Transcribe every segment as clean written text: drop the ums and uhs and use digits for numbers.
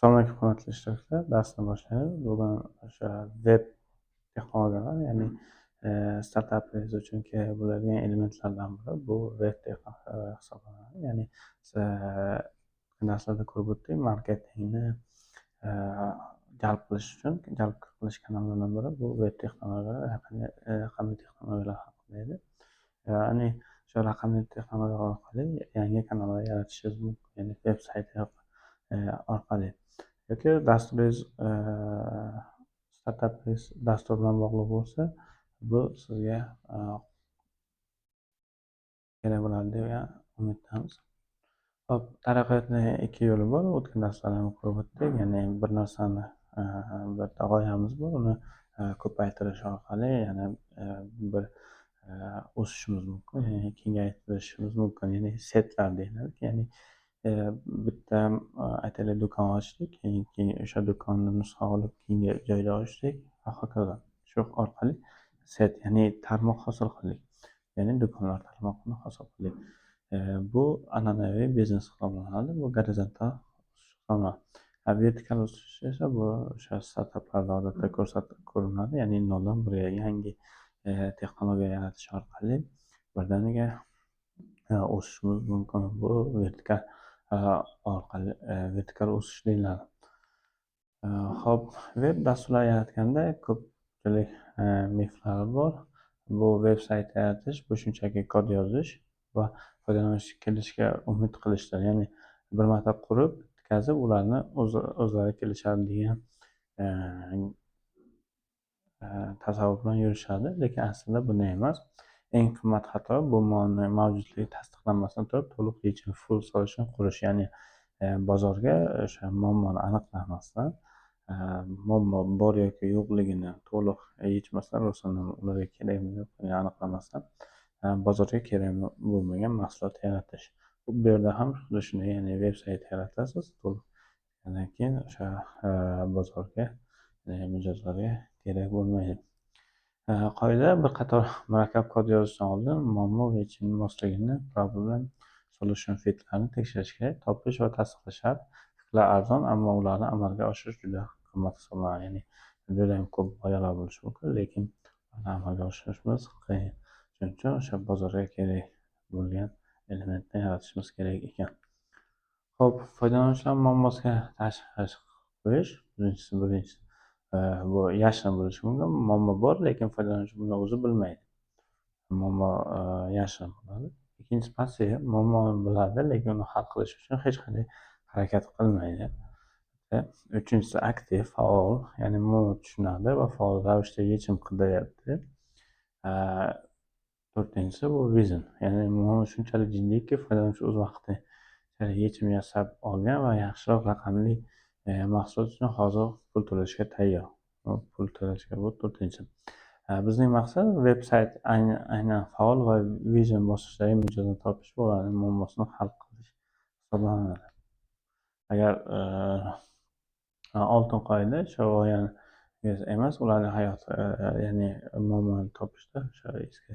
Assalomu alaykum hurmatli ishtirokchilar. Darsni boshlaymiz. Bugun o'sha web texnologiyalar, ya'ni startapingiz uchun kerak bo'ladigan elementlardan biri bu web hisoblanadi. Ya'ni darslarda ko'rib o'tdik, marketingni jalb qilish kanallaridan biri bu web texnologiyalar, raqamli texnologiyalar haqida edi. Ya'ni o'sha raqamli texnologiyalar orqali yangi kanallar yaratishingiz mumkin, ya'ni veb sayti orqali yoki dasturingiz startapingiz dastur bilan bog'liq bo'lsa, bu sizga kerak bo'ladi degan umiddamiz. Hop, taraqqiyotning ikki yo'li bor. O'tgan darslarda ko'rib o'tdik. Ya'ni bir narsani bitta g'oyamiz bor, uni ko'paytirish orqali yana bir o'sishimiz mumkin, ya'ni kengaytirishimiz mumkin, ya'ni setlar deyiladi. Ya'ni bitta aytaylik do'kon ochdik, keyin o'sha do'konni nusxa olib keyingi joyga ochdik va hokazo. Shu orqali set, ya'ni tarmoq hosil qildik, ya'ni do'konlar tarmog'ini hosil qildik. Bu an'anaviy biznes hisoblanadi, bu gorizontal hisoblanadi. Vertikal o'sish esa bu o'sha startaplarda odatda ko'rinadi, ya'ni noldan birga yangi texnologiya yaratish orqali birdaniga o'sishimiz mumkin. Bu vertikal orqali vertikal o'sish deyiladi. Xo'p, web dasturlar yaratganda ko'pchilik miflar bor. Bu veb sayt yaratish, bu shunchaki kod yozish va foydalanuvchi kelishiga umid qilishdir. Ya'ni bir marta qurib, bitkazib, ularni o'zlari kelishadi degan tasavvur bilan yurishadi, lekin aslida bunday emas. Eng qimmat xato bu mavjudligi tasdiqlanmasdan turib to'liq yechim, full solution qurish, ya'ni bozorga o'sha muammoni aniqlamasdan, muammo bor yoki yo'qligini to'liq yechmasdan, ularga kerakmi yo'qligini aniqlamasdan bozorga kerak bo'lmagan mahsulot yaratish. Bu yerda ham xuddi shunday, ya'ni veb sayt yaratasiz, to'liq keyin o'sha bozorga, mijozlarga kerak bo'lmaydi. Qoida bir qator murakkab kod yozishdan oldin muammo va yechim mosligini, problem solution fitlarni tekshirish kerak. Topish va tasdiqlash shart. Fiklar arzon, ammo ularni amalga oshirish juda qimmat hisoblanadi. Ya'ni juda ham ko'p g'oyalar bo'lishi mumkin, lekin amalga oshirishimiz qiyin. Shuning uchun o'sha bozorga kerak bo'lgan elementni yaratishimiz kerak ekan. Xo'p, foydalanuvchilar muammosiga tashxis qo'yish birinchisi. Bu yashirin bo'lishi mumkin. Muammo bor, lekin foydalanuvchi buni o'zi bilmaydi. Muammo yashirin bo'ladi. Ikkinchisi passiv, muammoni biladi, lekin uni hal qilish uchun hech qanday harakat qilmaydi. Uchinchisi aktiv, faol, ya'ni muammo tushunadi va faol ravishda yechim qidiryapti. To'rtinchisi bu vision, ya'ni muammo shunchalik jiddiyki, foydalanuvchi o'z vaqtida yechim yasab olgan va yaxshiroq raqamli mahsulot uchun hozir pul to'lashga tayyor. Pul to'lashga, bu to'rtinchisi. Bizning maqsad veb sayt aynan faol va vision bosqichdagi mijozni topish va ularning muammosini hal qilish hisoblanadi. Agar oltin qoida shu g'oyani emas, ularning hayoti, ya'ni muammoni topishda o'sha eski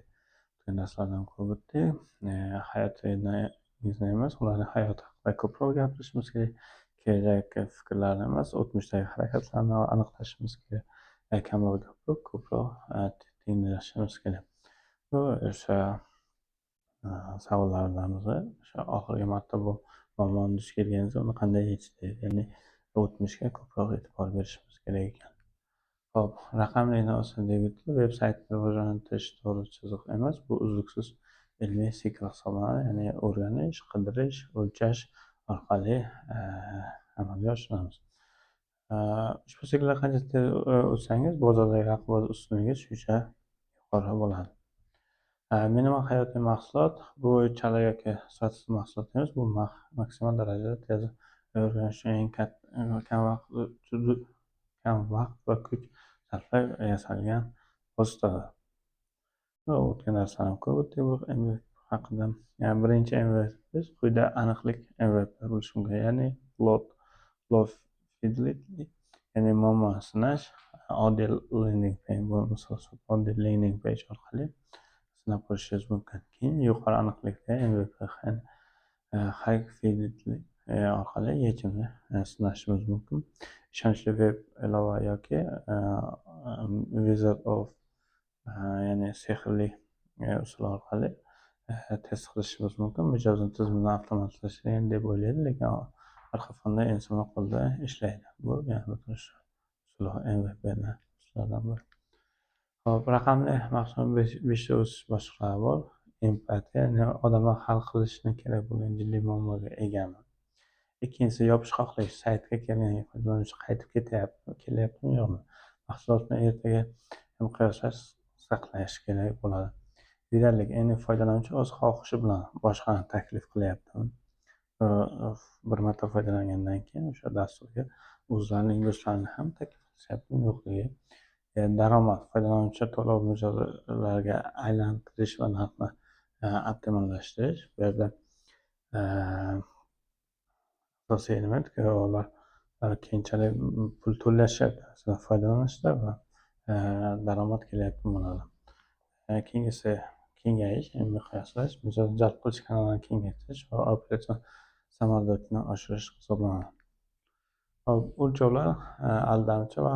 darslardan ko'rib o'tdik. Hayotingizni emas, ularning hayoti haqida ko'proq gapirishimiz kerak. Kelajakdagi fikrlarni emas, o'tmishdagi harakatlarni aniqlashimiz kerak. Kamroq gapirib, ko'proq tenglashimiz kerak. Bu o'sha savollardan biri. O'sha oxirgi marta bu muammoni duch kelganingizda uni qanday yechdingiz? Ya'ni o'tmishga ko'proq e'tibor berishimiz kerak ekan. Xo'p, raqamli debutli veb saytni rivojlantirish to'g'ri chiziq emas, bu uzluksiz ilmiy sikl hisoblanadi. Ya'ni o'rganish, qidirish, o'lchash orqali amalga oshiramiz. Ushbu siklga qancha tez o'tsangiz, bozordagi raqobat ustuningiz shuncha yuqori bo'ladi. Minimal hayotiy mahsulot bu chala yoki sifatsiz mahsulot emas, bu maksimal darajada tez o'rganish uchun eng kam vaqt va kuch sarflab yasalgan vositadir. O'tgan darslarni ko'rib o'tdik bu MVP haqida. Birinchi MVP quyida aniqlik MVP bo'lishi mumkin, ya'ni low fidelity, ya'ni muammoni sinash, oddiy landing page orqali sinab ko'rishingiz mumkin. Keyin yuqori aniqlikda MVP, high fidelity orqali yechimni sinashimiz mumkin. Ishonchli veb ilova yoki Wizard of ya'ni sehrli usul orqali test qilishimiz mumkin. Mijozni tizimini avtomatlashtirgan deb o'ylaydi, lekin orqa fonda insonlar qo'lida ishlaydi. Bu yana butun usul MVPni usullaridan biri. Hop, raqamli mahsulot 5 ta o'sish boshliqlari bor. Empatiya, ya'ni odamlar hal qilishni kerak bo'lgan jiddiy muammoga egami. Ikkinchisi, yopishqoqlik. Saytga kelgan foydalanuvchi qaytib kelyaptimi yo'qmi? Mahsulotni ertaga ham qiyoslash, saqlash kerak bo'ladi. Liderlik, ya'ni foydalanuvchi o'z xohishi bilan boshqani taklif qilyaptimi? Bir marta foydalangandan keyin o'sha dasturga o'zlarining do'stlarini ham taklif qilishyaptimi yo'qligi. Daromad, foydalanuvchi to'lov mijozlariga aylantirish va narxni optimallashtirish. Bu yerda asosiy elementga ular keyinchalik pul to'lashyapti foydalanishda va daromad kelyapti bo'ladi. Keyingisi kengayish, miqyoslash, mijozni jalb qilish kanalini kengaytirish va operatsion samaradorlikni oshirish hisoblanadi. O'lchovlar aldamchi va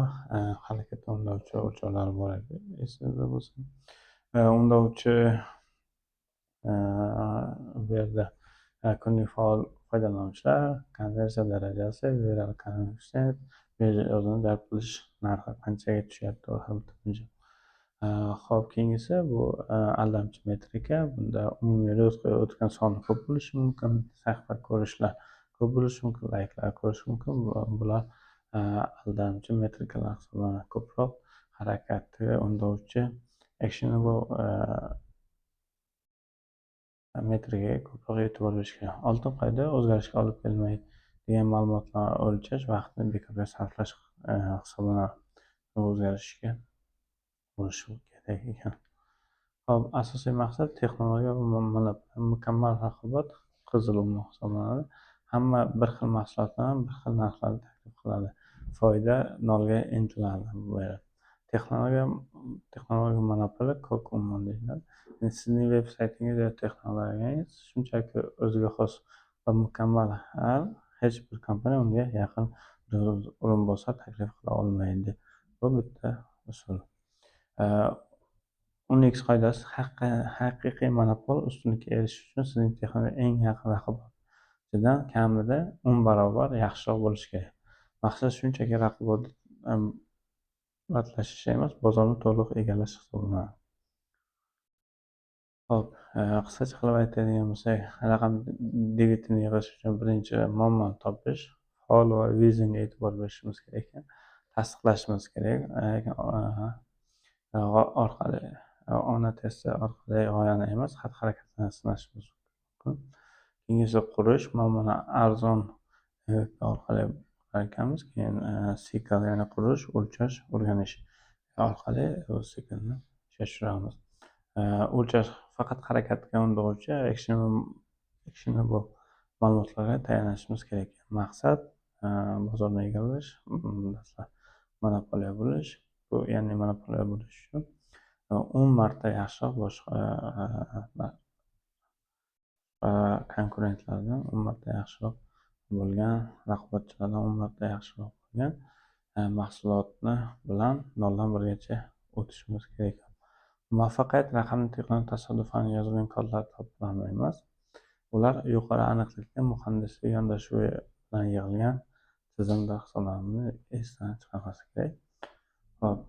harakatni undovchi o'lchovlar bor edi, esingizda bo'lsa. Undovchi bu yerda kunlik faol foydalanuvchilar, konversiya darajasi, viral content, mijozni jalb qilish narxi qanchaga tushyapti va Xo'p, keyingisi bu aldamchi metrika. Bunda umumiy ro'yxatga o'tgan soni ko'p bo'lishi mumkin, sahifa ko'rishlar ko'p bo'lishi mumkin, layklar ko'rish mumkin. Bular aldamchi metrikalar hisoblanadi. Ko'proq harakatga undovchi actionable metrikaga ko'proq e'tibor berish kerak. Oltin qoida, o'zgarishga olib kelmaydigan ma'lumotlarni o'lchash vaqtni bekorga sarflash hisoblanadi. O'zgarishga bo'lishi kerak ekan. Hop, asosiy maqsad texnologiya va mukammal raqobat qizil umuv hisoblanadi. Hamma bir xil mahsulotlarni bir xil narxlarda taklif qiladi. Foyda nolga intiladi. Bu texnologiya monopoli ko'k umuv deyiladi. Sizning veb-saytingiz yoki texnologiyangiz shunchaki o'ziga xos va mukammal, hech bir kompaniya unga yaqin o'rinbosar taklif qila olmaydi. Bu bitta usul. Unix qoidasi, haqiqiy monopol ustunlikka erishish uchun sizning texnologiya eng yaqin raqobatchidan kamida 10 barobar yaxshiroq bo'lishi kerak. Maqsad shunchaki raqobatlashish emas, bozorni to'liq egallash hisoblanadi. Hop, qisqacha qilib aytadigan bo'lsak, raqam debitini yig'ish uchun birinchi muammoni topish, faol va vizingga e'tibor berishimiz kerak ekan, tasdiqlashimiz kerak. Orqali ona testi orqali g'oyani emas, xatti-harakatini sinashimiz mumkin. Keyingisi qurish, muammoni arzon orqali ekanmiz. Keyin sikl, ya'ni qurish, o'lchash, o'rganish orqali o'z siklni ishga tushiramiz. O'lchash faqat harakatga undovchi actionable ma'lumotlarga tayanishimiz kerak. Maqsad bozorni egallash, monopoliya bo'lish. Bu ya'ni monopoliya bo'lish uchun 10 marta yaxshiroq boshqa konkurentlardan 10 marta yaxshiroq bo'lgan, raqobatchilardan 10 marta yaxshiroq bo'lgan mahsulotni bilan 0 dan 1 gacha o'tishimiz kerak. Muvaffaqiyat raqamli texnologiya tasodifan yozilgan kodlar to'plami emas. Ular yuqori aniqlikda muhandislik yondashuvi bilan yig'ilgan tizimda hisoblanadi. Esdan chiqarmaslik kerak. Hop,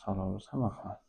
sog'lom bo'lsa, marhamat.